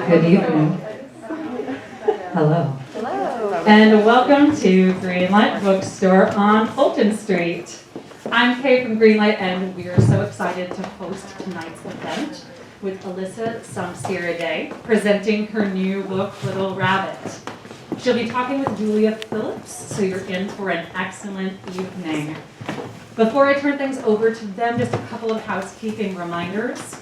Good evening. Hello. Hello. And welcome to Greenlight Bookstore on Fulton Street. I'm Kay from Greenlight, and we are so excited to host tonight's event with Alyssa Songsiridej presenting her new book, Little Rabbit. She'll be talking with Julia Phillips, so you're in for an excellent evening. Before I turn things over to them, just a couple of housekeeping reminders.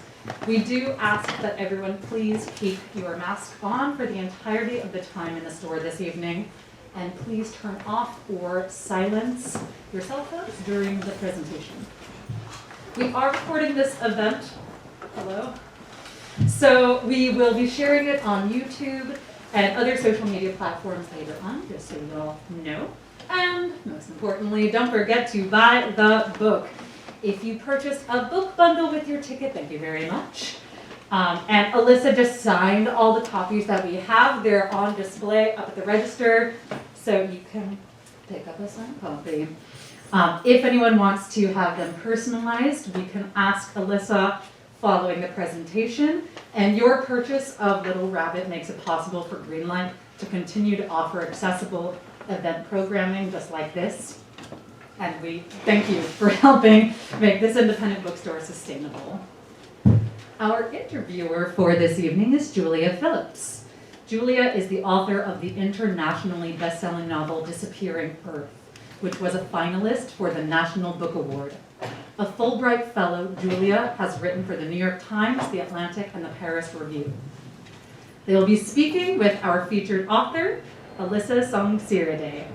We do ask that everyone please keep your mask on for the entirety of the time in the store this evening, and please turn off or silence your cell phones during the presentation. We are recording this event, hello, so we will be sharing it on YouTube and other social media platforms later on, just so you all know. And most importantly, don't forget to buy the book. If you purchased a book bundle with your ticket, thank you very much. And Alyssa just signed all the copies that we have. They're on display up at the register, so you can pick up a signed copy. If anyone wants to have them personalized, we can ask Alyssa following the presentation. And your purchase of Little Rabbit makes it possible for Greenlight to continue to offer accessible event programming just like this. And we thank you for helping make this independent bookstore sustainable. Our interviewer for this evening is Julia Phillips. Julia is the author of the internationally best-selling novel Disappearing Earth, which was a finalist for the National Book Award. A Fulbright Fellow, Julia has written for the New York Times, the Atlantic, and the Paris Review. They will be speaking with our featured author, Alyssa Songsiridej.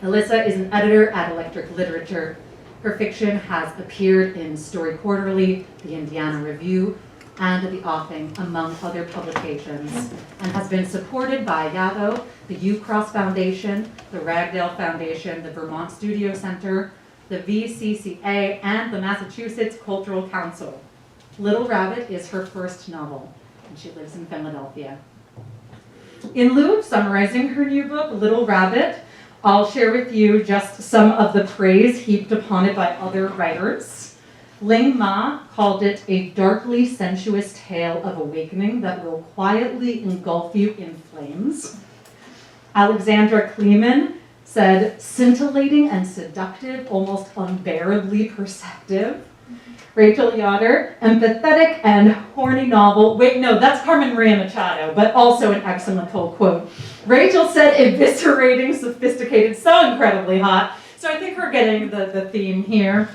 Alyssa is an editor at Electric Literature. Her fiction has appeared in Story Quarterly, the Indiana Review, and the Offing, among other publications, and has been supported by Yaddo, the U-Cross Foundation, the Ragdale Foundation, the Vermont Studio Center, the VCCA, and the Massachusetts Cultural Council. Little Rabbit is her first novel, and she lives in Philadelphia. In lieu of summarizing her new book, Little Rabbit, I'll share with you just some of the praise heaped upon it by other writers. Ling Ma called it a darkly sensuous tale of awakening that will quietly engulf you in flames. Alexandra Kleeman said, scintillating and seductive, almost unbearably perceptive. Rachel Yoder, empathetic and horny novel. Wait, no, that's Carmen Maria Machado, but also an excellent full quote. Rachel said, eviscerating, sophisticated, so incredibly hot. So I think we're getting the theme here.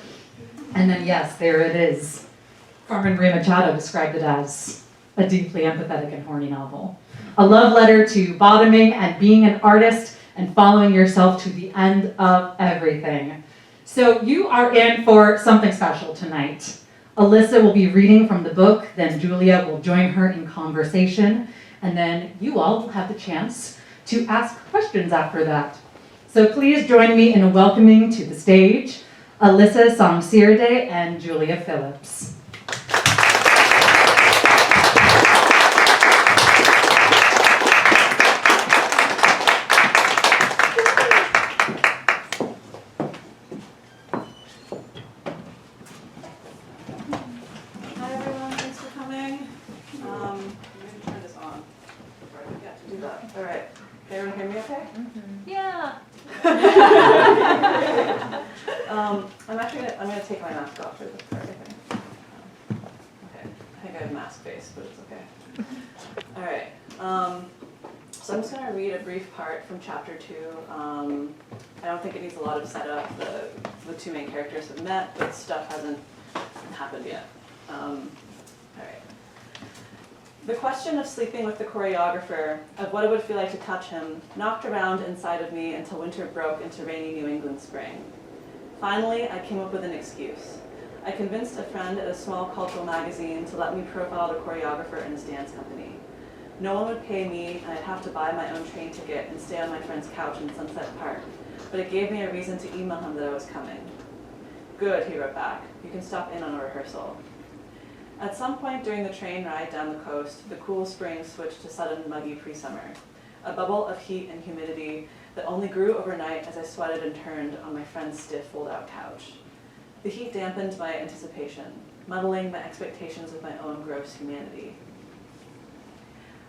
And then yes, there it is. Carmen Maria Machado described it as a deeply empathetic and horny novel. A love letter to bottoming and being an artist and following yourself to the end of everything. So you are in for something special tonight. Alyssa will be reading from the book, then Julia will join her in conversation, and then you all will have the chance to ask questions after that. So please join me in welcoming to the stage Alyssa Songsiridej and Julia Phillips. I'm gonna take my mask off for this part, I think. Okay, I think I have mask face, but it's okay. All right, so I'm just gonna read a brief part from chapter 2. I don't think it needs a lot of setup. The two main characters have met, but stuff hasn't happened yet. All right. The question of sleeping with the choreographer, of what it would feel like to touch him, knocked around inside of me until winter broke into rainy New England spring. Finally, I came up with an excuse. I convinced a friend at a small cultural magazine to let me profile the choreographer in his dance company. No one would pay me, and I'd have to buy my own train ticket and stay on my friend's couch in Sunset Park, but it gave me a reason to email him that I was coming. Good, he wrote back. You can stop in on a rehearsal. At some point during the train ride down the coast, the cool spring switched to sudden muggy pre-summer, a bubble of heat and humidity that only grew overnight as I sweated and turned on my friend's stiff fold-out couch. The heat dampened my anticipation, muddling my expectations of my own gross humanity.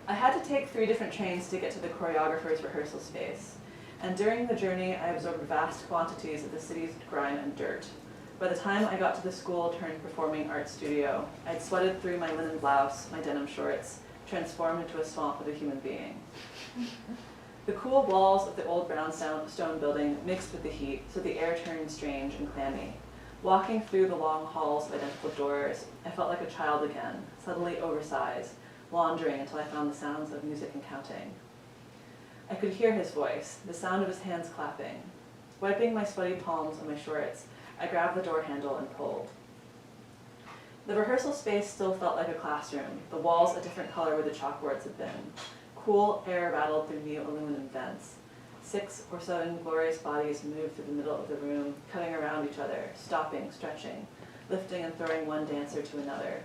I had to take 3 different trains to get to the choreographer's rehearsal space, and during the journey I absorbed vast quantities of the city's grime and dirt. By the time I got to the school-turned-performing arts studio, I'd sweated through my linen blouse, my denim shorts, transformed into a swamp of a human being. The cool walls of the old brownstone building mixed with the heat, so the air turned strange and clammy. Walking through the long halls of identical doors, I felt like a child again, suddenly oversized, wandering until I found the sounds of music and counting. I could hear his voice, the sound of his hands clapping. Wiping my sweaty palms on my shorts, I grabbed the door handle and pulled. The rehearsal space still felt like a classroom, the walls a different color where the chalkboards had been. Cool air rattled through new aluminum vents. 6 or 7 glorious bodies moved through the middle of the room, cutting around each other, stopping, stretching, lifting and throwing one dancer to another.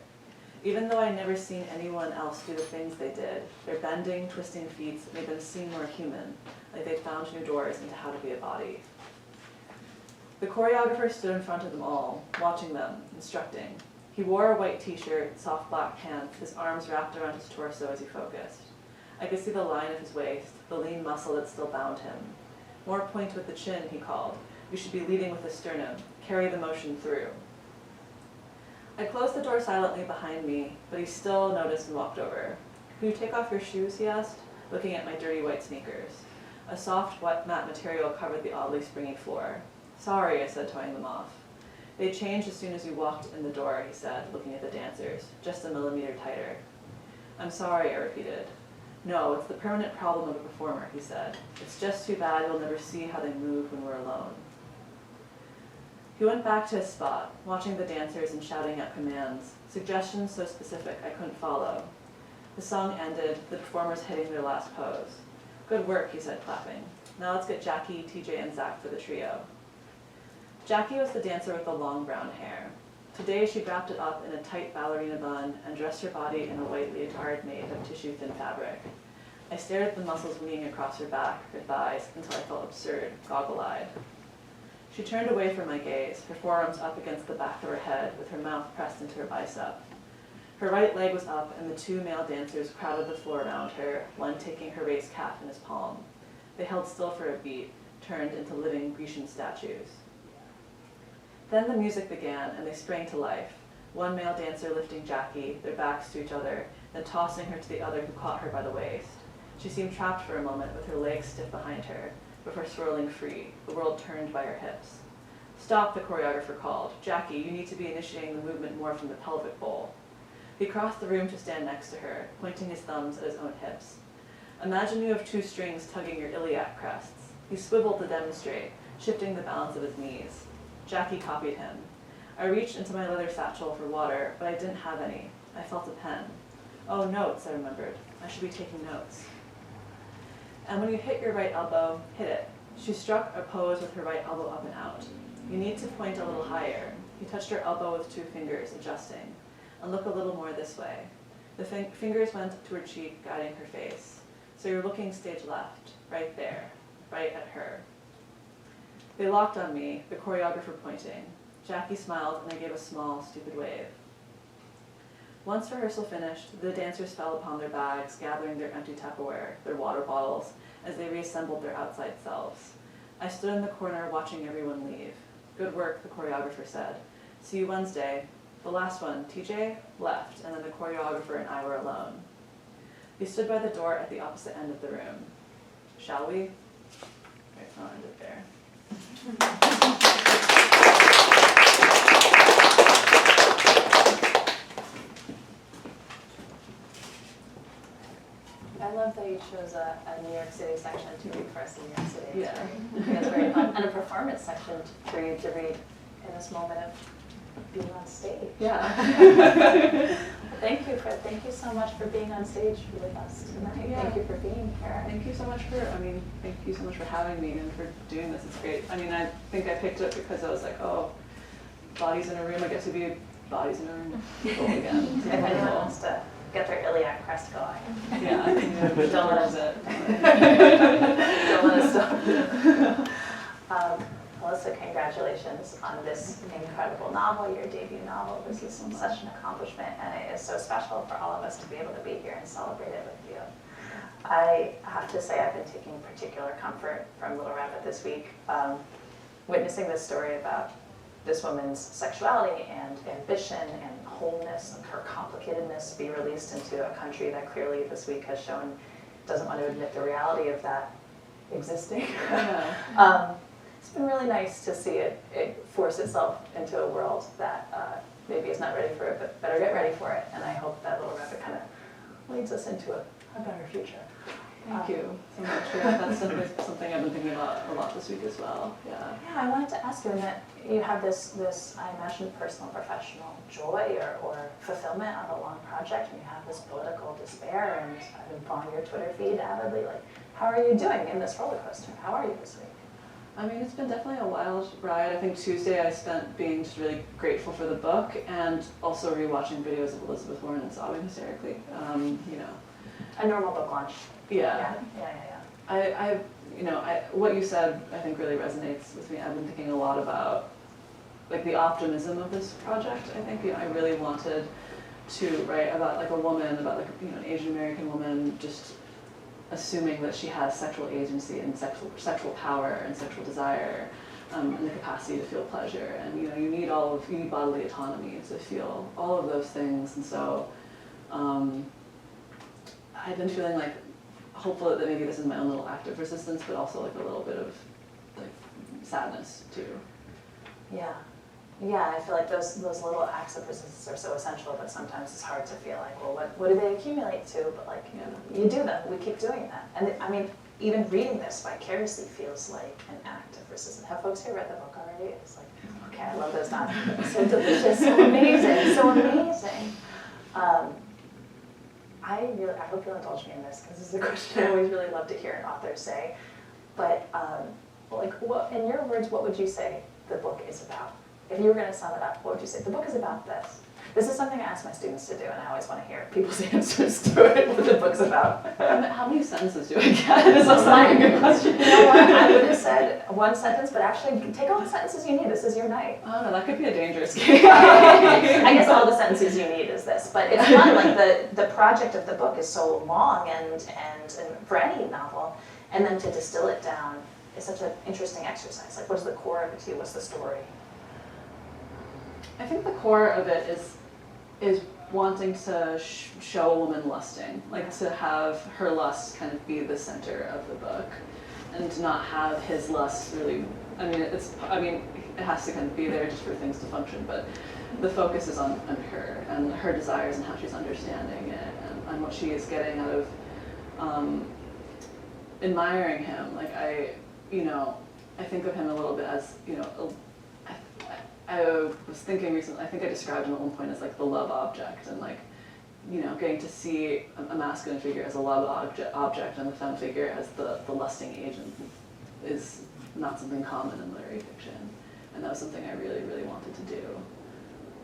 Even though I'd never seen anyone else do the things they did, their bending, twisting feet made them seem more human, like they'd found new doors into how to be a body. The choreographer stood in front of them all, watching them, instructing. He wore a white t-shirt, soft black pants, his arms wrapped around his torso as he focused. I could see the line of his waist, the lean muscle that still bound him. More point with the chin, he called. You should be leading with the sternum. Carry the motion through. I closed the door silently behind me, but he still noticed and walked over. Can you take off your shoes, he asked, looking at my dirty white sneakers. A soft, wet matte material covered the oddly springy floor. Sorry, I said, toying them off. They changed as soon as you walked in the door, he said, looking at the dancers, just a millimeter tighter. I'm sorry, I repeated. No, it's the permanent problem of a performer, he said. It's just too bad you'll never see how they move when we're alone. He went back to his spot, watching the dancers and shouting out commands, suggestions so specific I couldn't follow. The song ended, the performers hitting their last pose. Good work, he said, clapping. Now let's get Jackie, TJ, and Zach for the trio. Jackie was the dancer with the long brown hair. Today she wrapped it up in a tight ballerina bun and dressed her body in a white leotard made of tissue-thin fabric. I stared at the muscles winging across her back, her thighs, until I felt absurd, goggle-eyed. She turned away from my gaze, her forearms up against the back of her head, with her mouth pressed into her bicep. Her right leg was up, and the 2 male dancers crowded the floor around her, one taking her raised calf in his palm. They held still for a beat, turned into living Grecian statues. Then the music began, and they sprang to life, one male dancer lifting Jackie, their backs to each other, then tossing her to the other who caught her by the waist. She seemed trapped for a moment, with her legs stiff behind her, before swirling free, the world turned by her hips. Stop, the choreographer called. Jackie, you need to be initiating the movement more from the pelvic bowl. He crossed the room to stand next to her, pointing his thumbs at his own hips. Imagine you have 2 strings tugging your iliac crests. He swiveled to demonstrate, shifting the balance of his knees. Jackie copied him. I reached into my leather satchel for water, but I didn't have any. I felt a pen. Oh, notes, I remembered. I should be taking notes. And when you hit your right elbow, hit it. She struck a pose with her right elbow up and out. You need to point a little higher. He touched her elbow with 2 fingers, adjusting. And look a little more this way. The fingers went to her cheek, guiding her face. So you're looking stage left, right there, right at her. They locked on me, the choreographer pointing. Jackie smiled, and I gave a small, stupid wave. Once rehearsal finished, the dancers fell upon their bags, gathering their empty Tupperware, their water bottles, as they reassembled their outside selves. I stood in the corner, watching everyone leave. Good work, the choreographer said. See you Wednesday. The last one, TJ, left, and then the choreographer and I were alone. We stood by the door at the opposite end of the room. Shall we? Okay, I'll end it there. I love that you chose a New York City section to read for us in New York City. Yeah. I think it's very fun. And a performance section for you to read in this moment of being on stage. Yeah. Thank you so much for being on stage with us tonight. Yeah. Thank you for being here. Thank you so much for having me and for doing this. It's great. I mean, I think I picked it because I was like, oh, bodies in a room. I guess it'd be bodies in a room with people again. If anyone wants to get their iliac crest going. Yeah, I think that Don't let us it. Don't let us stop. Alyssa, congratulations on this incredible novel, your debut novel. This is such an accomplishment, and it is so special for all of us to be able to be here and celebrate it with you. I have to say I've been taking particular comfort from Little Rabbit this week, witnessing this story about this woman's sexuality and ambition and wholeness and her complicatedness be released into a country that clearly this week has shown doesn't want to admit the reality of that existing. It's been really nice to see it force itself into a world that maybe is not ready for it, but better get ready for it. And I hope that Little Rabbit kind of leads us into a better future. Thank you so much. Yeah, that's definitely something I've been thinking about a lot this week as well. Yeah. Yeah, I wanted to ask you, in that you have this I imagine, personal, professional joy or fulfillment on a long project, and you have this political despair, and I've been following your Twitter feed avidly. Like, how are you doing in this roller coaster? How are you this week? I mean, it's been definitely a wild ride. I think Tuesday I spent being just really grateful for the book and also rewatching videos of Elizabeth Warren and sobbing hysterically. You know. A normal book launch. Yeah. Yeah. What you said, I think, really resonates with me. I've been thinking a lot about, like, the optimism of this project. I think, I really wanted to write about, like, a woman, about, like, an Asian American woman just assuming that she has sexual agency and sexual power and sexual desire, and the capacity to feel pleasure. And, you need bodily autonomy to feel all of those things. And so, I've been feeling like hopeful that maybe this is my own little act of resistance, but also like a little bit of like sadness too. Yeah. I feel like those little acts of resistance are so essential, but sometimes it's hard to feel like, well, what do they accumulate to? But like, you do them. We keep doing that. And I mean, even reading this vicariously feels like an act of resistance. Have folks here read the book already? It's like, okay, I love those novels. So delicious, so amazing, so amazing. I hope you'll indulge me in this, because this is a question I always really love to hear an author say. But in your words, what would you say the book is about? If you were going to sum it up, what would you say? The book is about this. This is something I ask my students to do, and I always want to hear people's answers to it, what the book's about. How many sentences do I get? This looks like a good question. You know what? I would have said one sentence, but actually take all the sentences you need. This is your night. Oh no, that could be a dangerous game. I guess all the sentences you need is this, but it's fun. Like the project of the book is so long, and for any novel, and then to distill it down is such an interesting exercise. Like, what's the core of it to you? What's the story? I think the core of it is wanting to show a woman lusting, like to have her lust kind of be the center of the book, and to not have his lust really. It has to kind of be there just for things to function, but the focus is on her and her desires and how she's understanding it and what she is getting out of admiring him. Like I think of him a little bit as I was thinking recently, I think I described him at one point as like the love object, and like, getting to see a masculine figure as a love object and the femme figure as the lusting agent is not something common in literary fiction. And that was something I really, really wanted to do.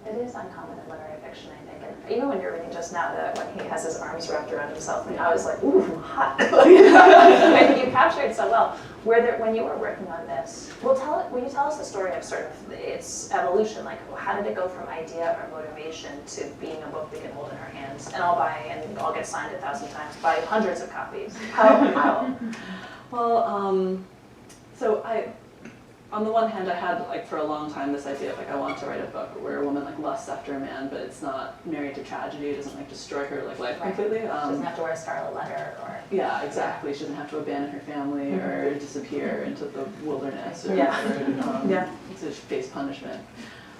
It is uncommon in literary fiction, I think. And even when you're reading just now, when he has his arms wrapped around himself, and I was like, ooh, hot. I think you captured it so well. When you were working on this, will you tell us the story of sort of its evolution? Like, how did it go from idea or motivation to being a book we can hold in our hands and I'll buy and I'll get signed 1,000 times, buy hundreds of copies? How? Well, so on the one hand, I had, like, for a long time this idea of, like, I want to write a book where a woman, like, lusts after a man, but it's not married to tragedy. It doesn't, like, destroy her, like, life completely. She doesn't have to wear a scarlet letter or... Yeah, exactly. She doesn't have to abandon her family or disappear into the wilderness or to face punishment.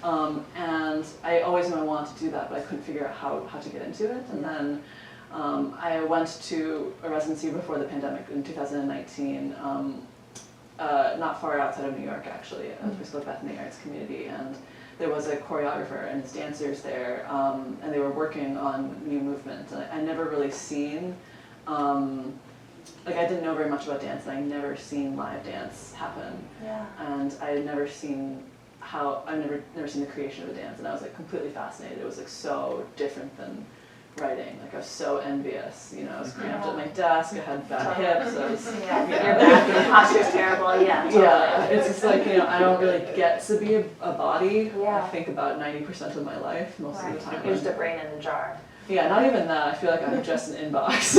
And I always knew I wanted to do that, but I couldn't figure out how to get into it. And then I went to a residency before the pandemic in 2019, not far outside of New York, actually, at a place called Bethany Arts Community, and there was a choreographer and his dancers there, and they were working on new movement. And I never really seen, I didn't know very much about dance, and I'd never seen live dance happen. Yeah. And I had never seen never seen the creation of a dance, and I was like completely fascinated. It was like so different than writing. Like I was so envious, I was cramped at my desk, I had bad hips, I was, your back, your posture's terrible, totally. Yeah, it's just like, I don't really get to be a body. I think about 90% of my life, most of the time. You're just a brain in a jar. Yeah, not even that. I feel like I'm just an inbox.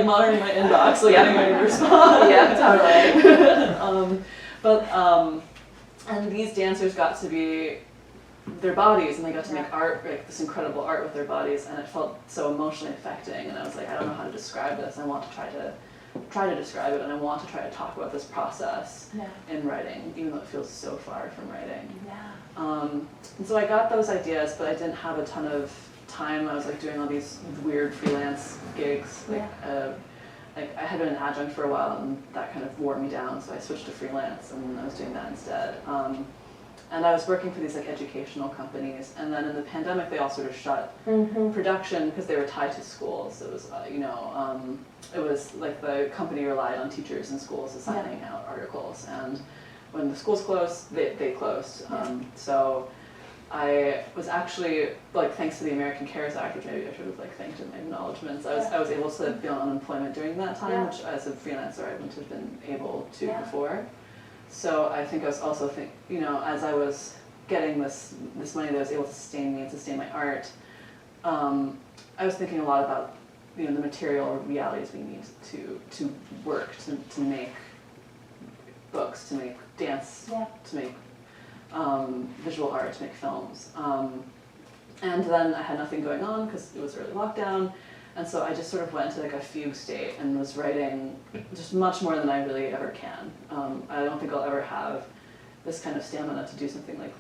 monitoring my inbox, like getting ready to respond. Yeah, totally. And these dancers got to be their bodies, and they got to make art, like this incredible art with their bodies, and it felt so emotionally affecting. And I was like, I don't know how to describe this. I want to try to describe it, and I want to try to talk about this process in writing, even though it feels so far from writing. And so I got those ideas, but I didn't have a ton of time. I was like doing all these weird freelance gigs. Like I had been an adjunct for a while, and that kind of wore me down. So I switched to freelance, and I was doing that instead. And I was working for these like educational companies, and then in the pandemic they all sort of shut production because they were tied to schools. It was it was like the company relied on teachers in schools assigning out articles, and when the schools closed, they closed. So I was actually, like, thanks to the American CARES Act, which maybe I should have like thanked in my acknowledgements, I was able to be on unemployment during that time, which as a freelancer I wouldn't have been able to before. So I think I was also as I was getting this money that was able to sustain me and sustain my art, I was thinking a lot about the material realities we need to work, to make books, to make dance, to make visual art, to make films. And then I had nothing going on because it was early lockdown, and so I just sort of went into like a fugue state and was writing just much more than I really ever can. I don't think I'll ever have this kind of stamina to do something like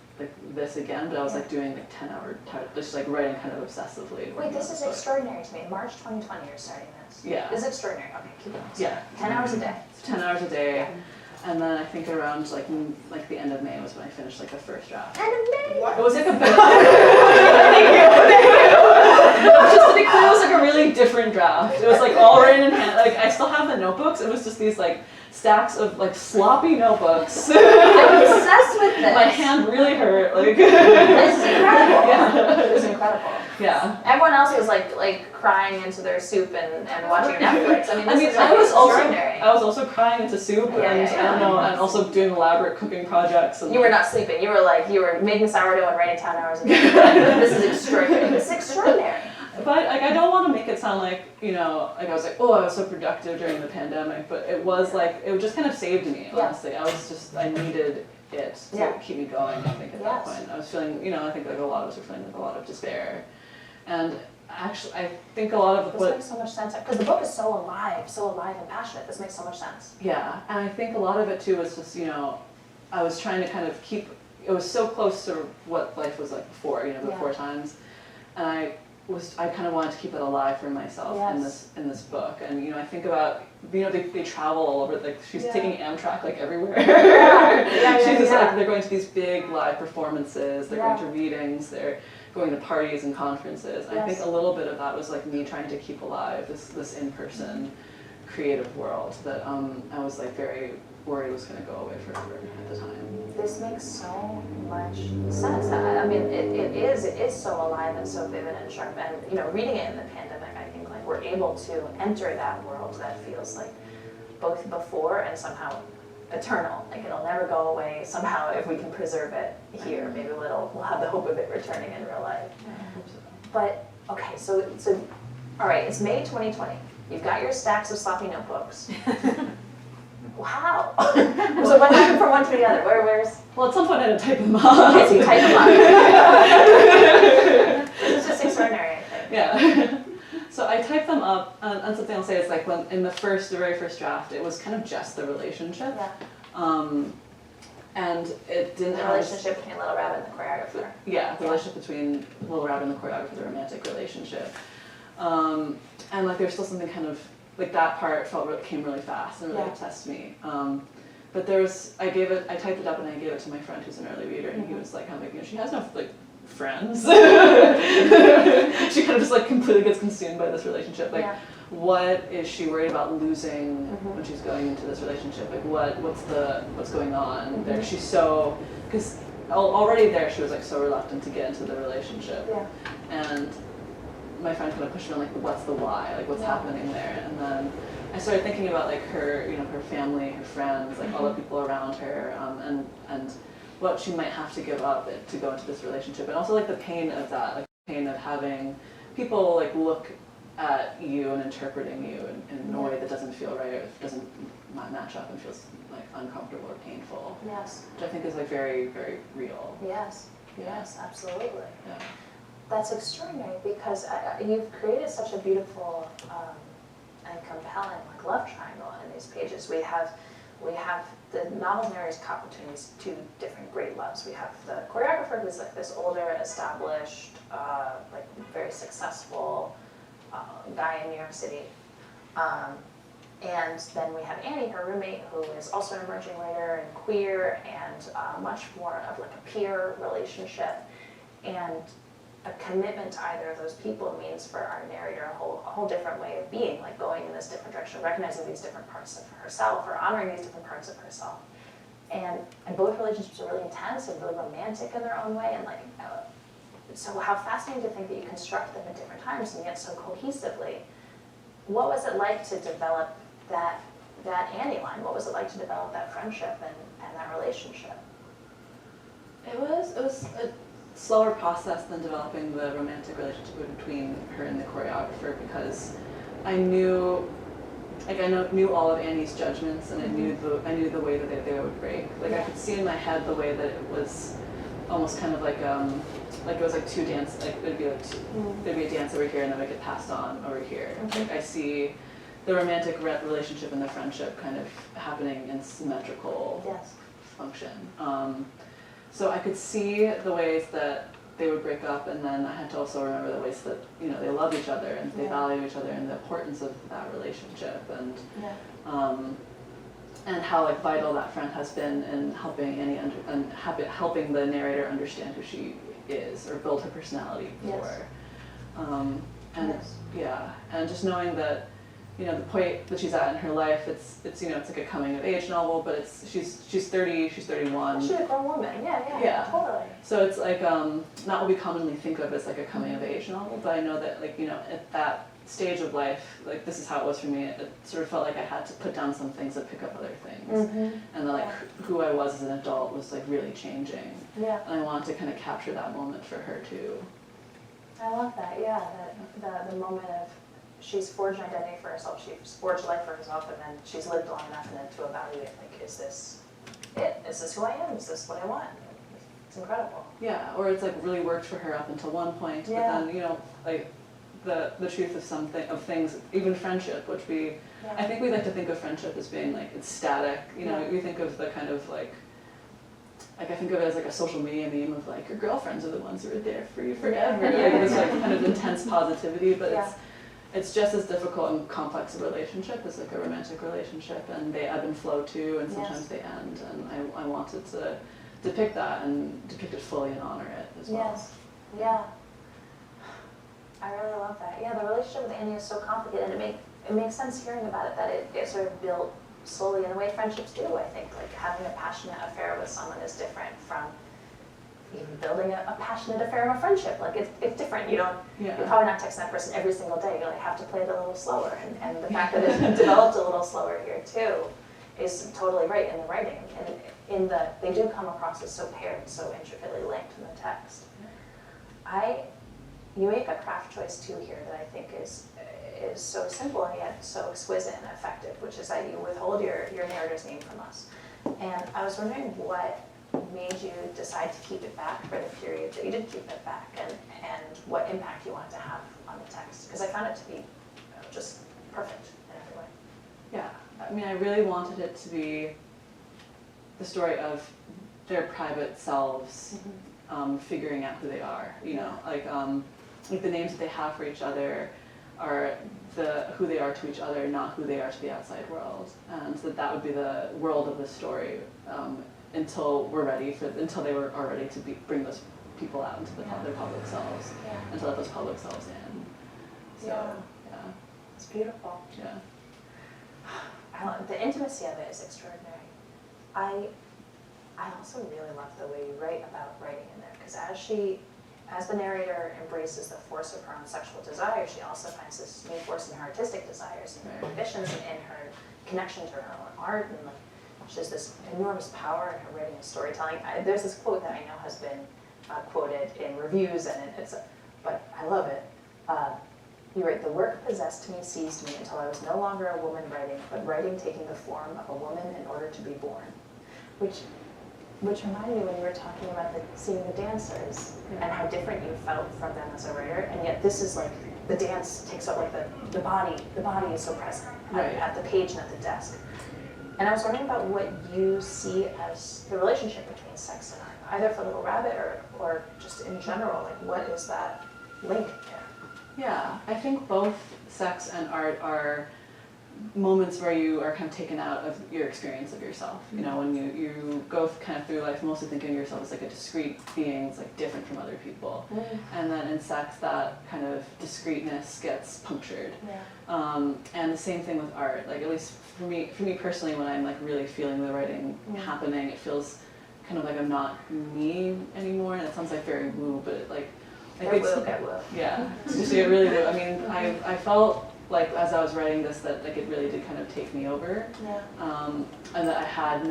this again, but I was like doing like 10-hour, just like writing kind of obsessively. Wait, this is extraordinary to me. March 2020 you're starting this. Yeah. This is extraordinary. Okay, keep going. Yeah. 10 hours a day. It's 10 hours a day. Yeah. And then I think around like the end of May was when I finished like the first draft. End of May? It was like a bit. Just to be clear, it was like a really different draft. It was like all written in hand. Like I still have the notebooks. It was just these like stacks of like sloppy notebooks. I'm obsessed with this. My hand really hurt. Like this is incredible. Yeah. This is incredible. Yeah. Everyone else was like crying into their soup and watching Netflix. I mean, I was also crying into soup and I don't know, and also doing elaborate cooking projects. And you were not sleeping. You were making sourdough and writing 10 hours a day. This is extraordinary. This is extraordinary. But like I don't want to make it sound like like I was like, oh, I was so productive during the pandemic, but it was like it just kind of saved me. Honestly, I needed it to keep me going. I think at that point I was feeling I think like a lot of us were feeling like a lot of despair, and actually I think a lot of this makes so much sense because the book is so alive and passionate. This makes so much sense. Yeah, and I think a lot of it too was just I was trying to kind of keep. It was so close to what life was like before, before times, and I kind of wanted to keep it alive for myself in this book. And I think about they travel all over, like she's taking Amtrak like everywhere. She's just like they're going to these big live performances, they're going to readings, they're going to parties and conferences. I think a little bit of that was like me trying to keep alive this in-person creative world that I was like very worried was going to go away forever at the time. This makes so much sense. I mean, it is so alive and so vivid and sharp. And reading it in the pandemic, I think like we're able to enter that world that feels like both before and somehow eternal. Like it'll never go away. Somehow, if we can preserve it here, maybe we'll have the hope of it returning in real life. But okay, so all right, it's May 2020. You've got your stacks of sloppy notebooks. Wow. So what happened from one to the other? Where's? Well, at some point I had to type them up. Okay, so you type them up. This is just extraordinary, I think. Yeah. So I typed them up, and something I'll say is like when in the very first draft, it was kind of just the relationship. Yeah. And it didn't the have relationship between Little Rabbit and the choreographer. Yeah, the relationship between Little Rabbit and the choreographer, the romantic relationship. And like there's still something kind of like that part came really fast and really obsessed me. But I typed it up and I gave it to my friend who's an early reader, and he was like, kind of like, she has no like friends. She kind of just like completely gets consumed by this relationship. Like, what is she worried about losing when she's going into this relationship? Like, what's going on there? She's so, because already there she was like so reluctant to get into the relationship. Yeah. And my friend kind of pushed me on like, what's the why? Like, what's happening there? And then I started thinking about like her, her family, her friends, like all the people around her, and what she might have to give up to go into this relationship, and also like the pain of that, like the pain of having people like look at you and interpreting you in a way that doesn't feel right, or doesn't match up and feels like uncomfortable or painful. Yes. Which I think is like very, very real. Yes. Yeah. Yes, absolutely. Yeah. That's extraordinary because you've created such a beautiful and compelling like love triangle in these pages. We have the novel's narrator's caught between these two different great loves. We have the choreographer, who's like this older, established, like very successful guy in New York City. And then we have Annie, her roommate, who is also an emerging writer and queer, and much more of like a peer relationship. And a commitment to either of those people means for our narrator a whole different way of being, like going in this different direction, recognizing these different parts of herself, or honoring these different parts of herself. And both relationships are really intense and really romantic in their own way. And like, so how fascinating to think that you construct them at different times and yet so cohesively. What was it like to develop that Annie line? What was it like to develop that friendship and that relationship? It was a slower process than developing the romantic relationship between her and the choreographer, because I knew all of Annie's judgments, and I knew the way that they would break. Like I could see in my head the way that it was almost kind of like it was like two dance, like there'd be a dance over here and then it would get passed on over here. Like I see the romantic relationship and the friendship kind of happening in symmetrical function. So I could see the ways that they would break up, and then I had to also remember the ways that they love each other and they value each other and the importance of that relationship, and how like vital that friend has been in helping Annie helping the narrator understand who she is or build her personality for. And just knowing that the point that she's at in her life, it's like a coming of age novel, but she's 30, she's 31. She's a grown woman, yeah, totally. So it's like not what we commonly think of as like a coming of age novel, but I know that like at that stage of life, like this is how it was for me. It sort of felt like I had to put down some things to pick up other things, and then like who I was as an adult was like really changing. Yeah. And I wanted to kind of capture that moment for her too. I love that. Yeah, the moment of she's forged an identity for herself, she's forged life for herself, and then she's lived long enough, and then to evaluate, like, is this it? Is this who I am? Is this what I want? It's incredible. Yeah, or it's like really worked for her up until one point, but then like the truth of things, even friendship, which I think we like to think of friendship as being like it's static. We think of the kind of like I think of it as like a social media meme of like your girlfriends are the ones who are there for you forever. Like this like kind of intense positivity, but it's just as difficult and complex a relationship as like a romantic relationship, and they ebb and flow too, and sometimes they end. And I wanted to depict that and depict it fully and honor it as well. Yes, yeah. I really love that. Yeah, the relationship with Annie is so complicated, and it makes sense hearing about it, that it sort of built slowly in the way friendships do, I think. Like having a passionate affair with someone is different from even building a passionate affair of a friendship. Like it's different. You're probably not texting that person every single day. You like have to play it a little slower, and the fact that it developed a little slower here too is totally right in the writing, and they do come across as so paired, so intricately linked in the text. You make a craft choice too here that I think is so simple and yet so exquisite and effective, which is that you withhold your narrator's name from us. And I was wondering what made you decide to keep it back for the period that you did keep it back, and what impact you wanted to have on the text, because I found it to be just perfect in every way. Yeah, I mean, I really wanted it to be the story of their private selves figuring out who they are, like the names that they have for each other are who they are to each other, not who they are to the outside world. And so that would be the world of the story until they are ready to bring those people out into their public selves, and to let those public selves in. So, It's beautiful. Yeah. The intimacy of it is extraordinary. I also really love the way you write about writing in there, because as the narrator embraces the force of her own sexual desire, she also finds this new force in her artistic desires and her ambitions, and in her connection to her own art, and like she has this enormous power in her writing and storytelling. There's this quote that I know has been quoted in reviews, and but I love it. You write, the work possessed me, seized me, until I was no longer a woman writing, but writing taking the form of a woman in order to be born. Which reminded me when you were talking about seeing the dancers and how different you felt from them as a writer, and yet this is like, the dance takes up like the body is so present at the page and at the desk. And I was wondering about what you see as the relationship between sex and art, either for Little Rabbit or just in general, like what is that link there? Yeah, I think both sex and art are moments where you are kind of taken out of your experience of yourself. You know, when you go kind of through life mostly thinking of yourself as like a discrete being, it's like different from other people. And then in sex, that kind of discreteness gets punctured. And the same thing with art. Like at least for me personally, when I'm like really feeling the writing happening, it feels kind of like I'm not me anymore. And it sounds like very woo, but yeah, it's just it really. I mean, I felt like as I was writing this that like it really did kind of take me over, and that I had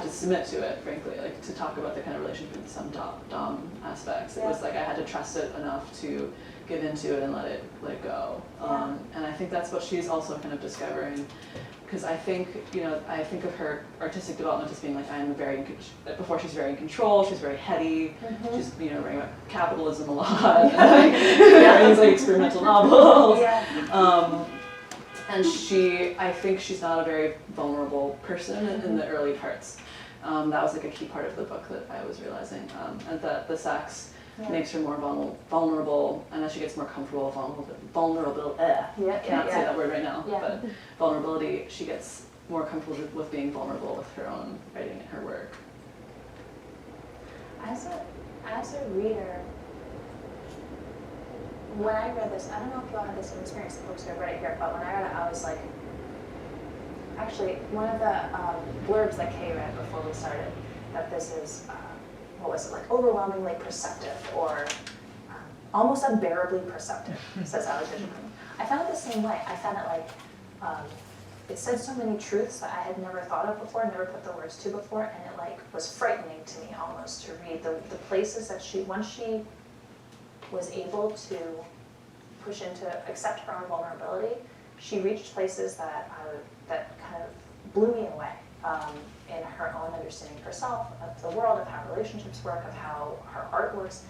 to submit to it, frankly, like to talk about the kind of relationship with some dom aspects. It was like I had to trust it enough to give into it and let it go. And I think that's what she's also kind of discovering. Because I think, I think of her artistic development as being like, before she's very in control, she's very heady, she's, writing about capitalism a lot, and these like experimental novels. And I think she's not a very vulnerable person in the early parts. That was like a key part of the book that I was realizing, and that the sex makes her more vulnerable, and as she gets more comfortable, can't say that word right now, but vulnerability, she gets more comfortable with being vulnerable with her own writing and her work. As a reader, when I read this, I don't know if you all had the same experience, the books I read it here, but when I read it, I was like, actually, one of the blurbs that Kay read before we started, that this is, like overwhelmingly perceptive, or almost unbearably perceptive, says Alex. I found it the same way. I found it like, it said so many truths that I had never thought of before, never put the words to before, and it like was frightening to me almost to read the places that once she was able to accept her own vulnerability, she reached places that kind of blew me away. In her own understanding of herself, of the world, of how relationships work, of how her art works.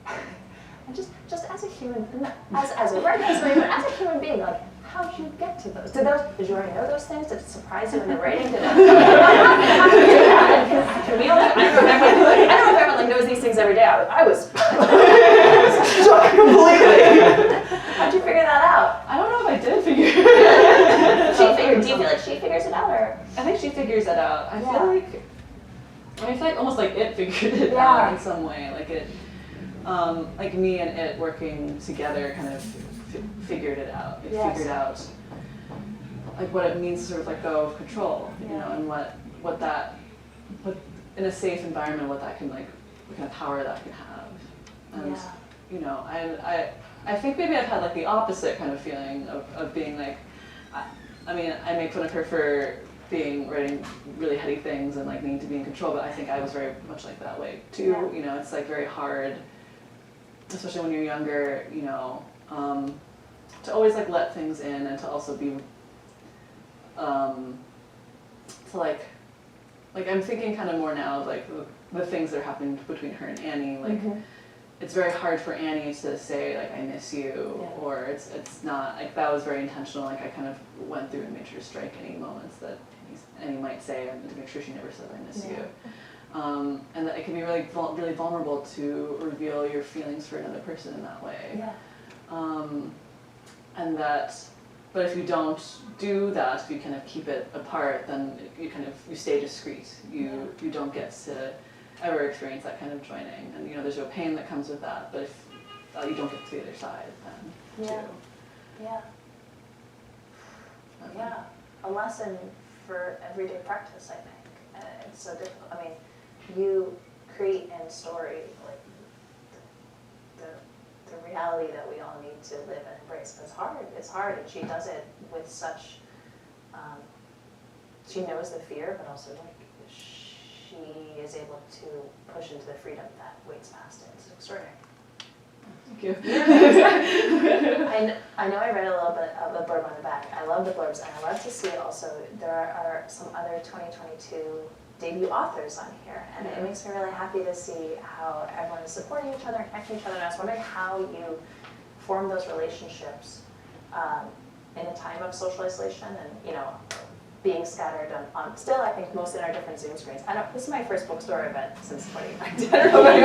And just as a human, as a writer, but as a human being, like, how did you get to those? Did you already know those things? Did it surprise you in the writing? I don't know if everyone knows these things every day. I was shocked completely. How'd you figure that out? I don't know if I did figure it out. Do you feel like she figures it out, or? I think she figures it out. I feel like almost like it figured it out in some way. Like it, like me and it working together kind of figured it out. It figured out like what it means to sort of let go of control, and what in a safe environment, what that can like, what kind of power that can have. And I think maybe I've had like the opposite kind of feeling of being like, I mean, I make fun of her for writing really heady things and like needing to be in control, but I think I was very much like that way too. It's like very hard, especially when you're younger, to always like let things in and to also be, to like I'm thinking kind of more now of like the things that are happening between her and Annie, like it's very hard for Annie to say like I miss you, or it's not like that was very intentional. Like I kind of went through and made sure to strike any moments that Annie might say, and to make sure she never said I miss you. And that it can be really really vulnerable to reveal your feelings for another person in that way. But if you don't do that, if you kind of keep it apart, then you stay discreet. You don't get to ever experience that kind of joining, and there's no pain that comes with that. But if you don't get to the other side, then a lesson for everyday practice, I think. It's so difficult. I mean, you create in story like the reality that we all need to live and embrace. But it's hard, and she does it with such. She knows the fear, but also like she is able to push into the freedom that waits past it. It's extraordinary. Thank you. I know I read a little bit of the blurb on the back. I love the blurbs, and I love to see also there are some other 2022 debut authors on here, and it makes me really happy to see how everyone is supporting each other and connecting each other. And I was wondering how you form those relationships in a time of social isolation and, you know, being scattered on still, I think, most in our different Zoom screens. This is my first bookstore event since 2019. I don't know what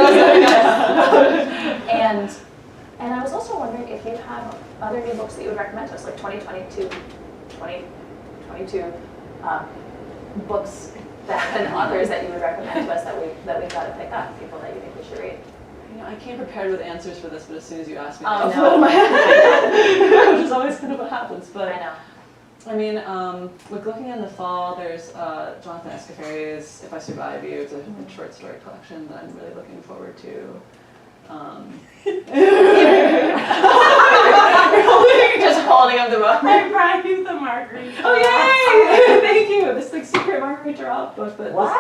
and I was also wondering if you have other new books that you would recommend to us, like 2022 books and authors that you would recommend to us that we've got to pick up, people that you think we should read. You know, I came prepared with answers for this, but as soon as you asked me, Oh, no. no. Which is always kind of what happens. But I know. I mean, looking in the fall, there's Jonathan Escoffery's If I Survive You. It's a short story collection that I'm really looking forward to. Just holding up the book. I brought you the margarita. Oh yay! Thank you. This like secret margarita drop book. But What? I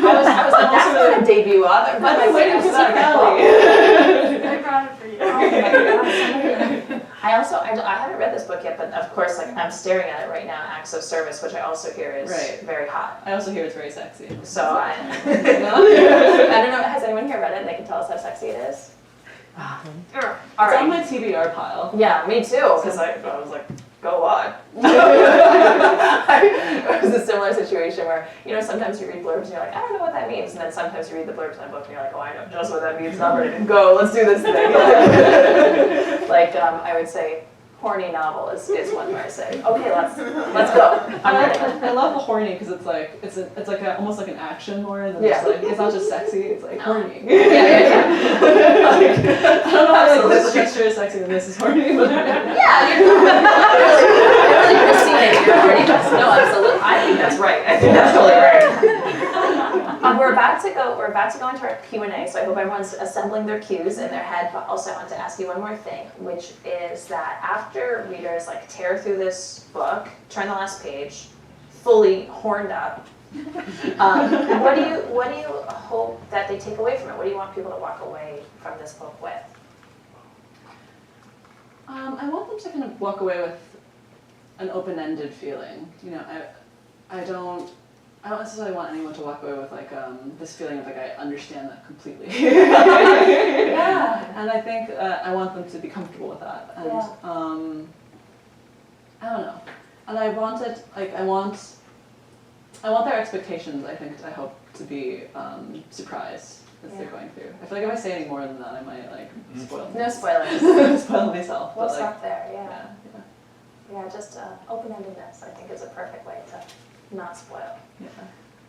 was like, that's not a debut author. I've been waiting for that rally. I brought it for you. I haven't read this book yet, but of course, like I'm staring at it right now, Acts of Service, which I also hear is very hot. I also hear it's very sexy. So I don't know, has anyone here read it and they can tell us how sexy it is? All It's on my TBR pile. Yeah, me too, because I was like, go on. It was a similar situation where, you know, sometimes you read blurbs and you're like, I don't know what that means, and then sometimes you read the blurbs in a book and you're like, oh, I know just what that means, I'm ready to go, let's do this thing. Like, I would say, horny novel is one where I say, okay, let's go. I'm ready. I love the horny because it's like almost like an action more than just like it's not just sexy, it's like horny. Yeah. Like, I don't know how like this picture is sexy and this is horny, but Yeah, you're really proceeding. You're horny. No, absolutely. I think that's right. I think that's totally right. We're about to go into our Q&A, so I hope everyone's assembling their cues in their head, but also I want to ask you one more thing, which is that after readers like tear through this book, turn the last page, fully horned up, what do you hope that they take away from it? What do you want people to walk away from this book with? I want them to kind of walk away with an open-ended feeling. You know, I don't necessarily want anyone to walk away with like this feeling of like I understand that completely. Yeah. And I think I want them to be comfortable with that. And I don't know. And I want their expectations, I hope to be surprised as they're going through. I feel like if I say any more than that, I might like spoil No spoilers. spoil myself. We'll but, like, stop there, yeah. Yeah, just open-endedness, I think, is a perfect way to not spoil. Yeah.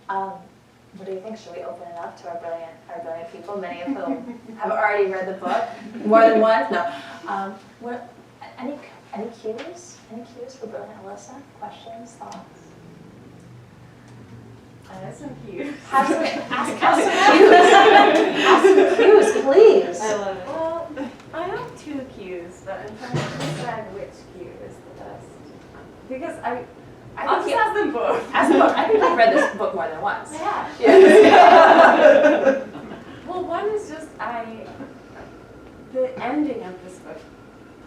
What do you think? Should we open it up to our brilliant people, many of whom have already read the book more than once? No. Any cues? Any cues for brilliant Alyssa? Questions, thoughts? I have some cues. Have some cues. Have some cues, please. I love it. Well, I have two cues, but I'm trying to decide which cue is the best. Because I'll just ask them both. Ask the book. I think I've read this book more than once. Yeah. Yes. Well, one is just the ending of this book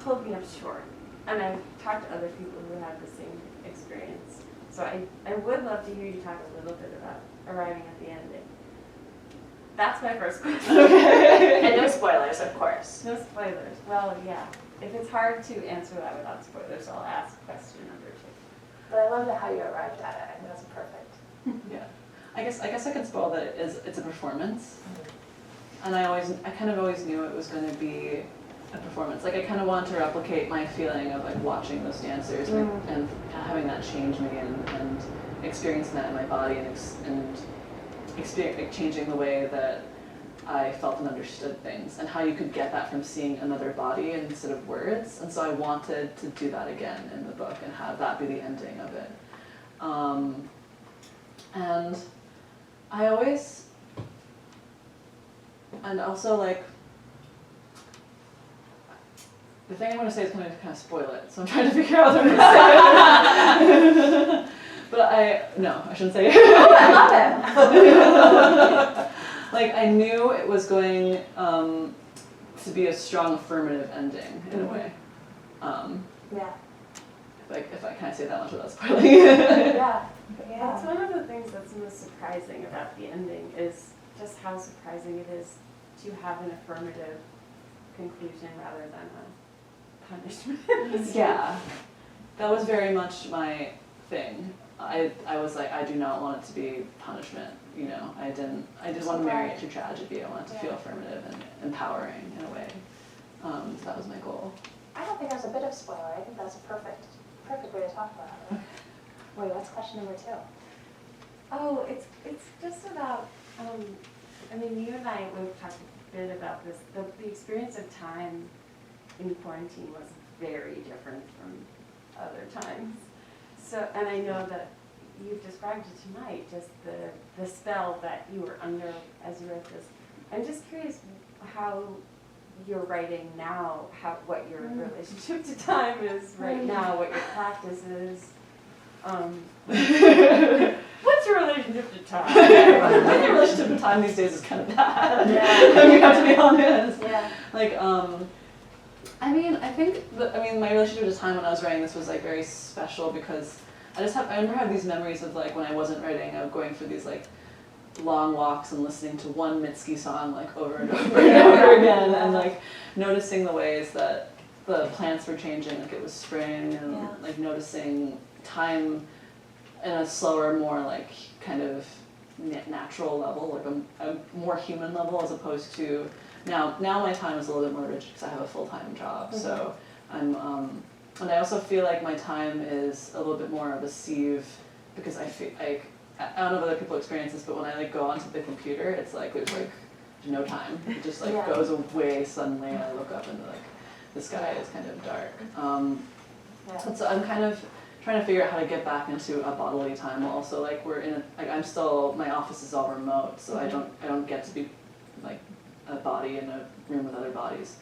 pulled me up short. And I've talked to other people who have the same experience. So I would love to hear you talk a little bit about arriving at the ending. That's my first question. Okay. And no spoilers, of course. No spoilers. Well, yeah. If it's hard to answer that without spoilers, I'll ask question number 2. But I love how you arrived at it. I think that's perfect. Yeah. I guess I could spoil that it's a performance. And I kind of always knew it was going to be a performance. Like I kind of wanted to replicate my feeling of like watching those dancers and having that change me and experiencing that in my body and changing the way that I felt and understood things and how you could get that from seeing another body instead of words. And so I wanted to do that again in the book and have that be the ending of it. And I always, and also like, the thing I want to say is kind of spoil it, so I'm trying to figure out what I'm going to say. But I shouldn't say it. Oh, I love it. Like I knew it was going to be a strong affirmative ending in a way. Yeah. If I can't say that much without spoiling. Yeah. That's one of the things that's most surprising about the ending is just how surprising it is to have an affirmative conclusion rather than a punishment. Yeah, that was very much my thing. I was like, I do not want it to be punishment. You know, I didn't want to marry it to tragedy. I wanted to feel affirmative and empowering in a way. So that was my goal. I don't think that's a bit of spoiler. I think that's a perfect way to talk about it. Wait, what's question number 2? Oh, it's just about, I mean, you and I, we've talked a bit about this. The experience of time in quarantine was very different from other times. So, and I know that you've described it tonight, just the spell that you were under as you wrote this. I'm just curious how you're writing now, what your relationship to time is right now, what your practice is. What's your relationship to time? My relationship to time these days is kind of bad. Yeah. We have to be honest. Yeah. Like, I mean, my relationship to time when I was writing this was like very special because I remember having these memories of like when I wasn't writing, of going for these like long walks and listening to one Mitski song like over and over and over again, and like noticing the ways that the plants were changing, like it was spring, and like noticing time in a slower, more like kind of natural level, like a more human level, as opposed to now my time is a little bit more rich because I have a full-time job. So I'm and I also feel like my time is a little bit more of a sieve because I feel like, I don't know if other people experience this, but when I like go onto the computer, it's like there's like no time. It just like goes away suddenly, and I look up and like the sky is kind of dark. And so I'm kind of trying to figure out how to get back into a bodily time. Also, like I'm still, my office is all remote, so I don't get to be like a body in a room with other bodies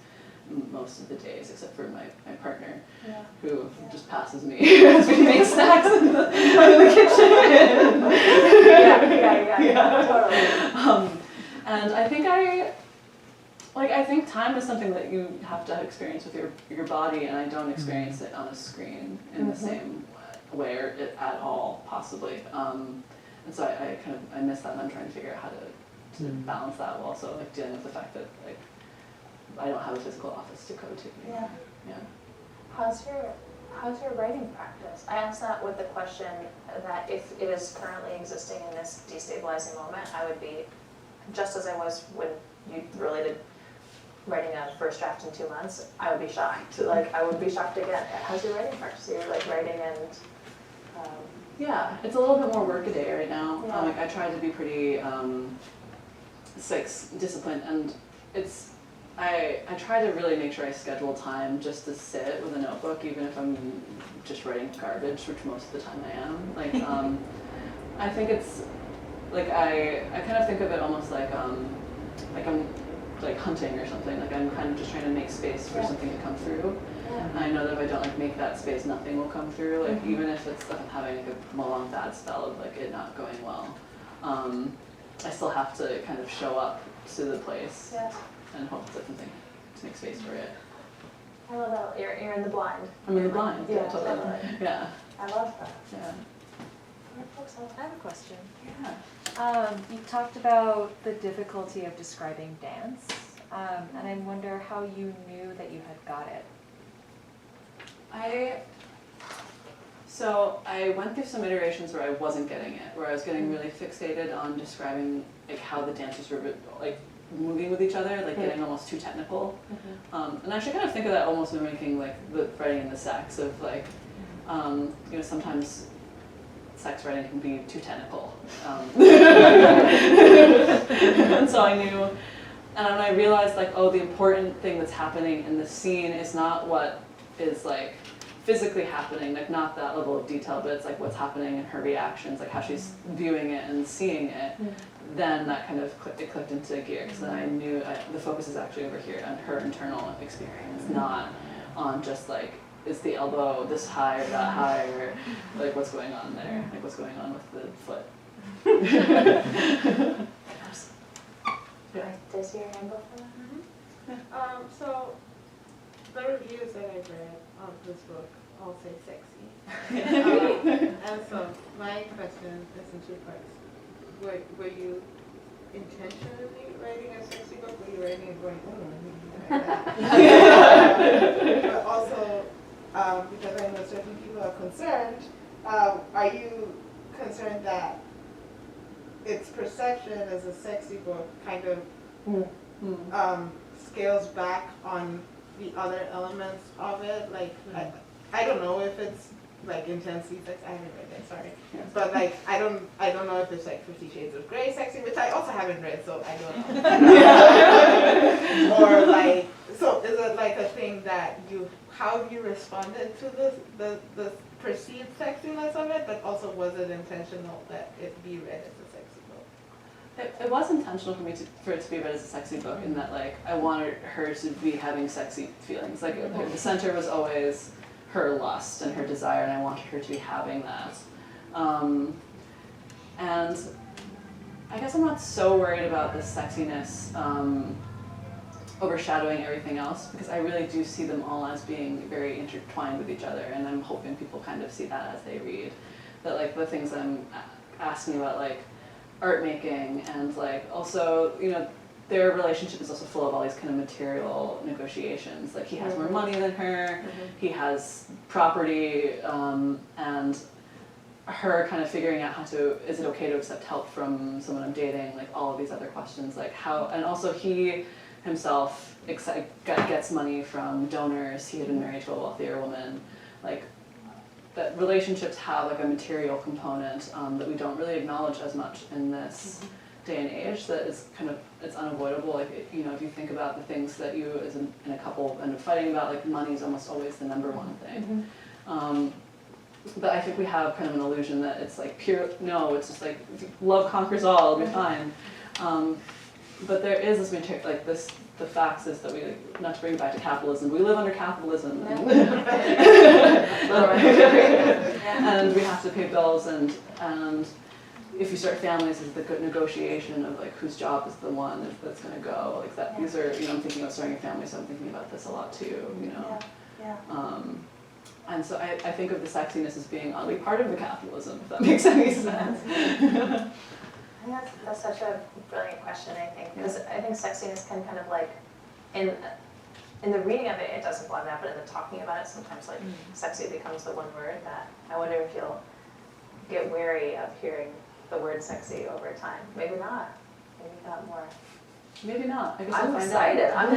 most of the days, except for my partner, who just passes me as we make snacks in the kitchen. Totally. And I think time is something that you have to experience with your body, and I don't experience it on a screen in the same way or at all, possibly. And so I miss that, and I'm trying to figure out how to balance that while also like dealing with the fact that like I don't have a physical office to go to. Yeah. How's your writing practice? I asked that with the question that if it is currently existing in this destabilizing moment, I would be just as I was when you related writing a first draft in 2 months. I would be shocked. Like I would be shocked again. How's your writing practice? You're like writing and. Yeah, it's a little bit more work a day right now. Yeah. Like I try to be pretty disciplined, and I try to really make sure I schedule time just to sit with a notebook, even if I'm just writing garbage, which most of the time I am. Like I think it's like I kind of think of it almost like I'm like hunting or something. Like I'm kind of just trying to make space for something to come through. And I know that if I don't like make that space, nothing will come through. Like even if it's like I'm having like a long bad spell of like it not going well, I still have to kind of show up to the place and hope that something to make space for it. I love that. You're in the blind. I'm in the blind. Yeah, Totally. totally. Yeah. I love that. Yeah. I have a question. Yeah. You talked about the difficulty of describing dance, and I wonder how you knew that you had got it. So I went through some iterations where I wasn't getting it, where I was getting really fixated on describing like how the dancers were like moving with each other, like getting almost too technical. And I actually kind of think of that almost mimicking like the writing in the sex of like, you know, sometimes sex writing can be too technical. And so I knew, and when I realized like, oh, the important thing that's happening in the scene is not what is like physically happening, like not that level of detail, but it's like what's happening in her reactions, like how she's viewing it and seeing it. Then that kind of clicked into gear, because then I knew the focus is actually over here on her internal experience, not on just like, is the elbow this high or that high, or like what's going on there, like what's going on with the foot. Does your hand go for that? the reviews that I've read of this book all say sexy. And so my question is in two parts. Were you intentionally writing a sexy book? Were you writing it going, oh, I need to write that? But also, because I know certain people are concerned, are you concerned that its perception as a sexy book kind of scales back on the other elements of it? Like, I don't know if it's like intensely sexy. I haven't read it, sorry. Yes. But like, I don't know if it's like 50 Shades of Grey sexy, which I also haven't read, so I don't know. Or like, so is it like a thing that how have you responded to the perceived sexiness of it, but also was it intentional that it be read as a sexy book? It was intentional for me for it to be read as a sexy book, in that like I wanted her to be having sexy feelings. Like the center was always her lust and her desire, and I wanted her to be having that. And I guess I'm not so worried about the sexiness overshadowing everything else, because I really do see them all as being very intertwined with each other, and I'm hoping people kind of see that as they read. That like the things I'm asking about, like art making, and like also, you know, their relationship is also full of all these kind of material negotiations. Like he has more money than her, he has property, and her kind of figuring out is it okay to accept help from someone I'm dating, like all of these other questions, like how, and also he himself gets money from donors, he had been married to a wealthier woman, like that relationships have like a material component that we don't really acknowledge as much in this day and age, that is kind of, it's unavoidable. Like, you know, if you think about the things that you as in a couple end up fighting about, like money is almost always the number one thing. But I think we have kind of an illusion that it's like pure, no, it's just like love conquers all, it'll be fine. But there is this material, like this, the facts is that we, like, not to bring it back to capitalism, we live under capitalism. And we have to pay bills, and if you start families, it's the good negotiation of like whose job is the one that's going to go. Like that, these are, you know, I'm thinking about starting a family, so I'm thinking about this a lot too, you know. And so I think of the sexiness as being oddly part of the capitalism, if that makes any sense. I think that's such a brilliant question, I think, because I think sexiness can kind of like, in the reading of it, it doesn't belong that, but in the talking about it, sometimes like sexy becomes the one word that I wonder if you'll get wary of hearing the word sexy over time. Maybe not. Maybe not more. Maybe not. I guess I'm I'll find excited. out.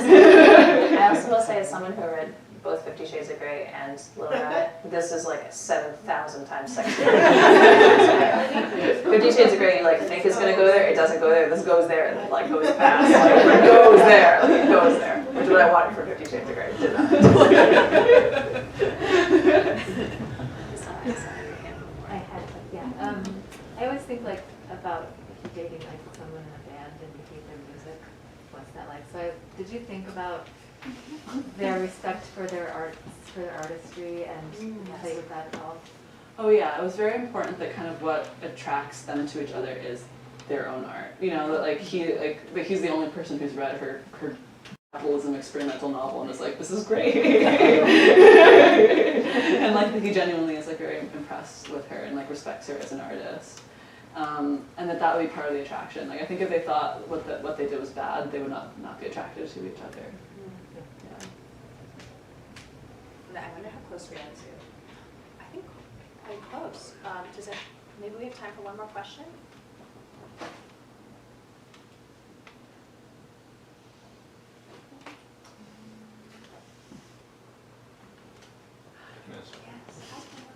I also will say, as someone who read both 50 Shades of Grey and Little Rabbit, this is like 7,000 times sexier. 50 Shades of Grey, you like think it's gonna go there, it doesn't go there, this goes there, and it like goes past, like it goes there, like it goes there. Which is what I wanted for 50 Shades of Grey, it did not. I had, yeah. I always think like about if you're dating like someone in a band and you hate their music, what's that like? So did you think about their respect for their arts, for their artistry, and play with that at all? Oh yeah, it was very important that kind of what attracts them to each other is their own art. You know, that like he's the only person who's read her capitalism experimental novel and is like, this is great. And like he genuinely is like very impressed with her and like respects her as an artist. And that would be part of the attraction. Like I think if they thought what they did was bad, they would not be attracted to each other. I wonder how close we are to. I think quite close. Maybe we have time for one more question?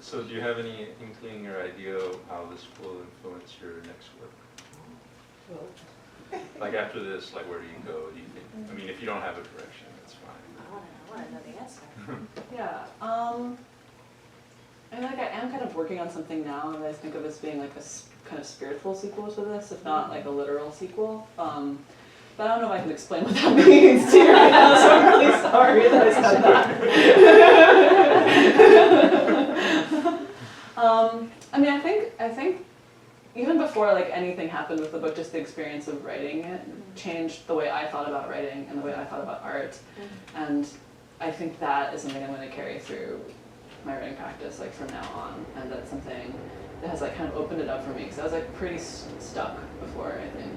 So do you have any inkling or idea of how this will influence your next work? Like after this, like where do you go, do you think? I mean, if you don't have a direction, that's fine. I want to know the answer. Yeah. I mean, like I am kind of working on something now that I think of as being like a kind of spiritual sequel to this, if not like a literal sequel. But I don't know if I can explain what that means to you right now, so I'm really sorry that I said that. I mean, I think even before like anything happened with the book, just the experience of writing it changed the way I thought about writing and the way I thought about art. And I think that is something I'm going to carry through my writing practice, like from now on, and that's something that has like kind of opened it up for me, because I was like pretty stuck before, I think,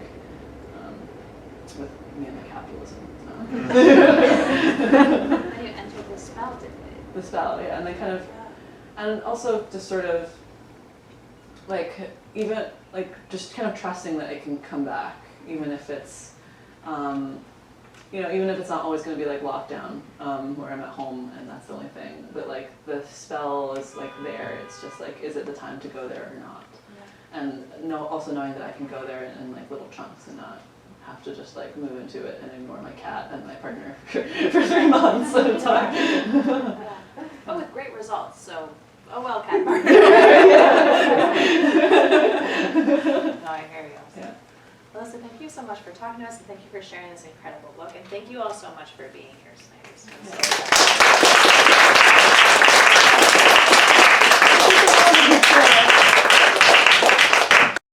with me and my capitalism. And you entered the spell, didn't it? The spell, yeah, and then kind of, and also just sort of like even like just kind of trusting that it can come back, even if it's you know, even if it's not always going to be like lockdown, where I'm at home and that's the only thing, but like the spell is like there. It's just like, is it the time to go there or not? Yeah. And also knowing that I can go there in like little chunks and not have to just like move into it and ignore my cat and my partner for 3 months at a time. Yeah. But with great results, so, oh well, cat partner. No, I hear you. Yeah. Alyssa, thank you so much for talking to us, and thank you for sharing this incredible book, and thank you all so much for being here tonight. It's been so